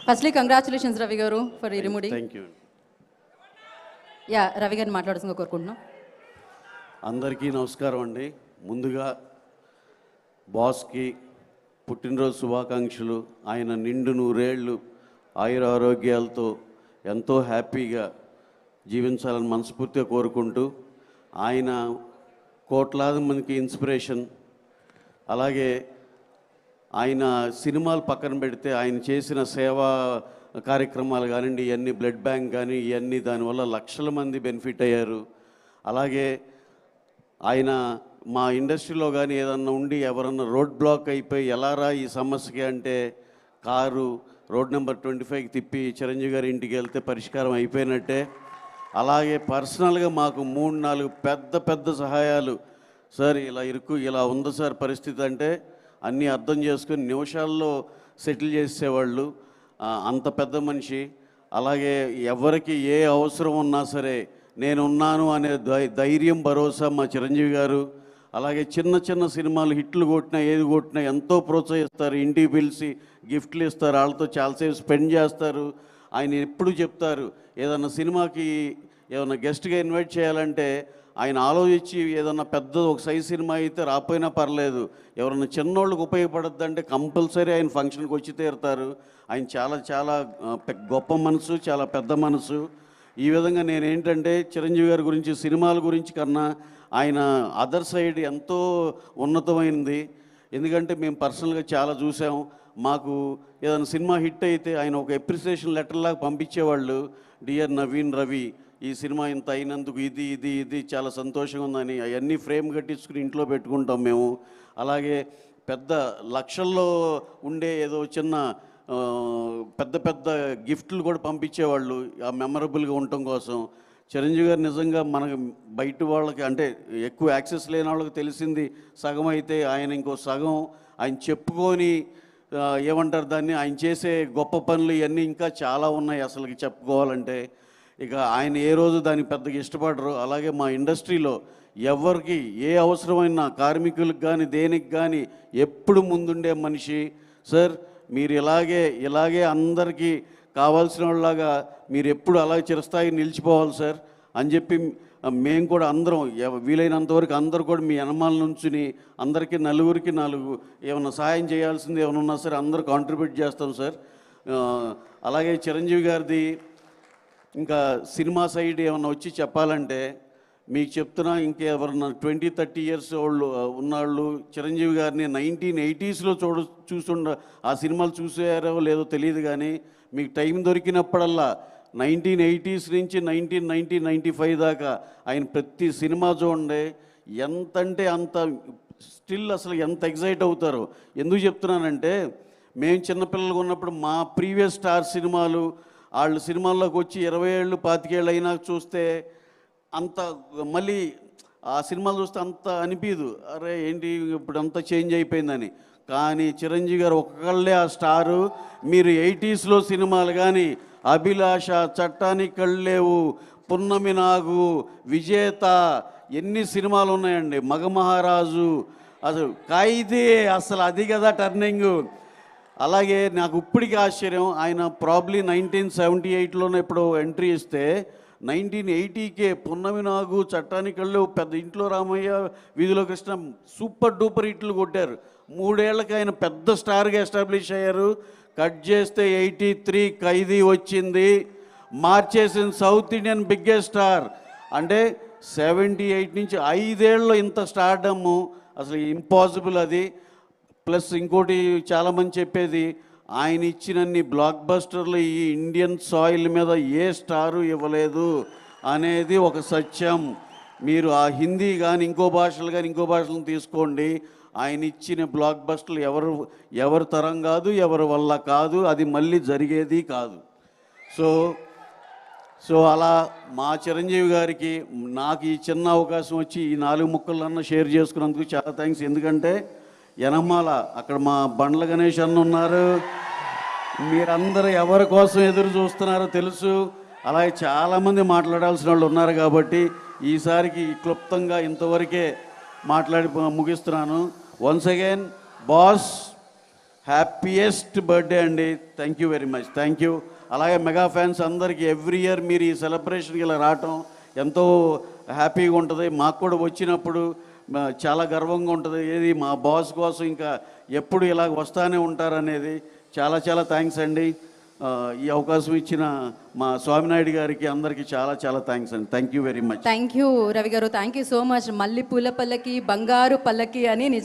Firstly congratulations Ravi గారు for irumudi. Thank you. Yeah Ravi గారిని మాట్లాడుతుందిగా కోరుకుంటున్నాం. అందరికీ నమస్కారం అండి. ముందుగా బాస్కి పుట్టినరోజు శుభాకాంక్షలు. ఆయన నిండు నూరేళ్ళు ఆయుర ఆరోగ్యాలతో ఎంతో హ్యాపీగా జీవించాలని మనస్ఫూర్తిగా కోరుకుంటూ, ఆయన కోట్లాది మందికి ఇన్స్పిరేషన్. అలాగే ఆయన సినిమాలు పక్కన పెడితే ఆయన చేసిన సేవా కార్యక్రమాలు కానివ్వండి, ఇవన్నీ బ్లడ్ బ్యాంక్ కానీ ఇవన్నీ దానివల్ల లక్షల మంది బెనిఫిట్ అయ్యారు. అలాగే ఆయన మా ఇండస్ట్రీలో కానీ ఏదన్నా ఉండి ఎవరన్నా రోడ్ బ్లాక్ అయిపోయి ఎలారా ఈ సమస్యకి అంటే కారు రోడ్ నెంబర్ 25కి తిప్పి చిరంజీవి గారి ఇంటికి వెళ్తే పరిష్కారం అయిపోయినట్టే. అలాగే పర్సనల్గా మాకు 3-4 పెద్ద సహాయాలు. సార్ ఇలా ఇలా ఉంది సార్ పరిస్థితి అంటే అన్నీ అర్థం చేసుకుని నిమిషాల్లో సెటిల్ చేసేవాళ్ళు. అంత పెద్ద మనిషి. అలాగే ఎవరికి ఏ అవసరం ఉన్నా సరే నేనున్నాను అనే ధైర్యం భరోసా మా చిరంజీవి గారు. అలాగే చిన్న సినిమాలు హిట్లు కొట్టినా ఏది కొట్టినా ఎంతో ప్రోత్సహిస్తారు. ఇంటికి పిలిచి గిఫ్ట్లు ఇస్తారు, వాళ్ళతో చాలాసేపు స్పెండ్ చేస్తారు. ఆయన ఎప్పుడు చెప్తారు ఏదన్నా సినిమాకి ఏదన్నా గెస్ట్గా ఇన్వైట్ చేయాలంటే ఆయన ఆలోచించి ఏదన్నా పెద్ద ఒక సైజ్ సినిమా అయితే రాపోయినా పర్లేదు, ఎవరన్నా చిన్నోళ్ళకి ఉపయోగపడద్దంటే కంపల్సరీ ఆయన ఫంక్షన్కి వచ్చి తీరుతారు. ఆయన చాలా గొప్ప మనసు, చాలా పెద్ద మనసు. ఈ విధంగా నేనేంటంటే చిరంజీవి గారి గురించి సినిమాల గురించి కన్నా ఆయన అదర్ సైడ్ ఎంతో ఉన్నతమైనది. ఎందుకంటే మేము పర్సనల్గా చాలా చూసాం. మాకు ఏదైనా సినిమా హిట్ అయితే ఆయన ఒక అప్రిసియేషన్ లెటర్లాగా పంపించేవాళ్ళు. డియర్ నవీన్ రవి, ఈ సినిమా ఇంత అయినందుకు ఇది చాలా సంతోషంగా ఉందని అవన్నీ ఫ్రేమ్ కట్టించుకుని ఇంట్లో పెట్టుకుంటాం మేము. అలాగే పెద్ద లక్షల్లో ఉండే ఏదో చిన్న పెద్ద గిఫ్ట్లు కూడా పంపించేవాళ్ళు ఆ మెమరబుల్గా ఉండటం కోసం. చిరంజీవి గారు నిజంగా మనకు బయట వాళ్ళకి అంటే ఎక్కువ యాక్సెస్ లేని వాళ్ళకి తెలిసింది సగం అయితే, ఆయన ఇంకో సగం ఆయన చెప్పుకొని ఏమంటారు దాన్ని, ఆయన చేసే గొప్ప పనులు ఇవన్నీ ఇంకా చాలా ఉన్నాయి అసలుకి చెప్పుకోవాలంటే. ఇక ఆయన ఏ రోజు దానికి పెద్దగా ఇష్టపడరు. అలాగే మా ఇండస్ట్రీలో ఎవరికి ఏ అవసరమైన కార్మికులకు కానీ దేనికి కానీ ఎప్పుడు ముందుండే మనిషి. సార్ మీరు ఇలాగే అందరికీ కావాల్సిన వాళ్ళలాగా మీరు ఎప్పుడు అలాగే చిరస్థాయి నిలిచిపోవాలి సార్ అని చెప్పి మేము కూడా అందరం వీలైనంత వరకు అందరూ కూడా మీ యనమాల నుంచుని అందరికీ నలుగురికి 4 ఏమన్నా సహాయం చేయాల్సింది ఏమైనా ఉన్నా సరే అందరూ కాంట్రిబ్యూట్ చేస్తాం సార్. అలాగే చిరంజీవి గారిది ఇంకా సినిమా సైడ్ ఏమన్నా వచ్చి చెప్పాలంటే మీకు చెప్తున్నా, ఇంకెవరన్నా 20-30 ఇయర్స్ వాళ్ళు ఉన్నవాళ్ళు చిరంజీవి గారిని 1980sలో చూస్తుండ ఆ సినిమాలు చూసారో లేదో తెలియదు కానీ మీకు టైం దొరికినప్పుడల్లా 1980s నుంచి 1995 దాకా ఆయన ప్రతి సినిమా చూడండి. ఎంతంటే అంత స్టిల్ అసలు ఎంత ఎగ్జైట్ అవుతారో. ఎందుకు చెప్తున్నానంటే మేము చిన్నపిల్లలుగా ఉన్నప్పుడు మా ప్రీవియస్ స్టార్ సినిమాలు వాళ్ళ సినిమాల్లోకి వచ్చి 20 ఏళ్ళు 25 ఏళ్ళు అయినా చూస్తే అంత మళ్ళీ ఆ సినిమాలు చూస్తే అంత అనిపించదు, అరే ఏంటి ఇప్పుడు అంతా చేంజ్ అయిపోయిందని. కానీ చిరంజీవి గారు ఒక్కళ్ళే ఆ స్టారు. మీరు 80sలో సినిమాలు కానీ అభిలాష, చట్టానికి కళ్ళేవు, పున్నమి నాగు, విజేత ఎన్ని సినిమాలు ఉన్నాయండి, మగమహారాజు, అసలు ఖైదీ, అసలు అది కదా టర్నింగ్. అలాగే నాకు ఇప్పటికీ ఆశ్చర్యం, ఆయన ప్రాబ్లీ 1978లోనే ఎప్పుడో ఎంట్రీ ఇస్తే 1980కే పున్నమి నాగు, చట్టానికి కళ్ళు, పెద్ద ఇంట్లో రామయ్య, వీధిలో కృష్ణ సూపర్ డూపర్ హిట్లు కొట్టారు. 3 ఏళ్ళకి ఆయన పెద్ద స్టార్గా ఎస్టాబ్లిష్ అయ్యారు. కట్ చేస్తే 83 ఖైదీ వచ్చింది, మార్చేసిన సౌత్ ఇండియన్ బిగ్గెస్ట్ స్టార్. అంటే 78 నుంచి 5 ఏళ్ళలో ఇంత స్టార్డమ్ అసలు ఇంపాసిబుల్ అది. ప్లస్ ఇంకోటి చాలామంది చెప్పేది, ఆయన ఇచ్చినన్ని బ్లాక్ బస్టర్లు ఈ ఇండియన్ సాయిల్ మీద ఏ స్టారు ఇవ్వలేదు అనేది ఒక సత్యం. మీరు ఆ హిందీ కానీ ఇంకో భాషలను తీసుకోండి, ఆయన ఇచ్చిన బ్లాక్ బస్టర్లు ఎవరు తరం కాదు, ఎవరి వల్ల కాదు, అది మళ్ళీ జరిగేది కాదు. సో అలా మా చిరంజీవి గారికి నాకు ఈ చిన్న అవకాశం వచ్చి ఈ 4 ముక్కలన్నా షేర్ చేసుకున్నందుకు చాలా థ్యాంక్స్. ఎందుకంటే యనమాల అక్కడ మా బండ్ల గణేష్ అన్న ఉన్నారు, మీరందరూ ఎవరి కోసం ఎదురు చూస్తున్నారో తెలుసు. అలాగే చాలామంది మాట్లాడాల్సిన వాళ్ళు ఉన్నారు కాబట్టి ఈసారికి క్లుప్తంగా ఇంతవరకే మాట్లాడి ముగిస్తున్నాను. Once again boss, happiest birthday అండి. Thank you very much. Thank you. అలాగే మెగా ఫ్యాన్స్ అందరికీ ఎవ్రీ ఇయర్ మీరు ఈ సెలబ్రేషన్కి ఇలా రావటం ఎంతో హ్యాపీగా ఉంటుంది. మాకు కూడా వచ్చినప్పుడు చాలా గర్వంగా ఉంటుంది. ఏది మా బాస్ కోసం ఇంకా ఎప్పుడు ఇలా వస్తానే ఉంటారనేది. చాలా చాలా థ్యాంక్స్ అండి. ఈ అవకాశం ఇచ్చిన మా స్వామినాయుడు గారికి అందరికీ చాలా చాలా థ్యాంక్స్ అండి. Thank you very much. Thank you Ravi గారు, థ్యాంక్ యూ సో మచ్. మళ్ళీ పూల పల్లకి బంగారు పల్లకి అని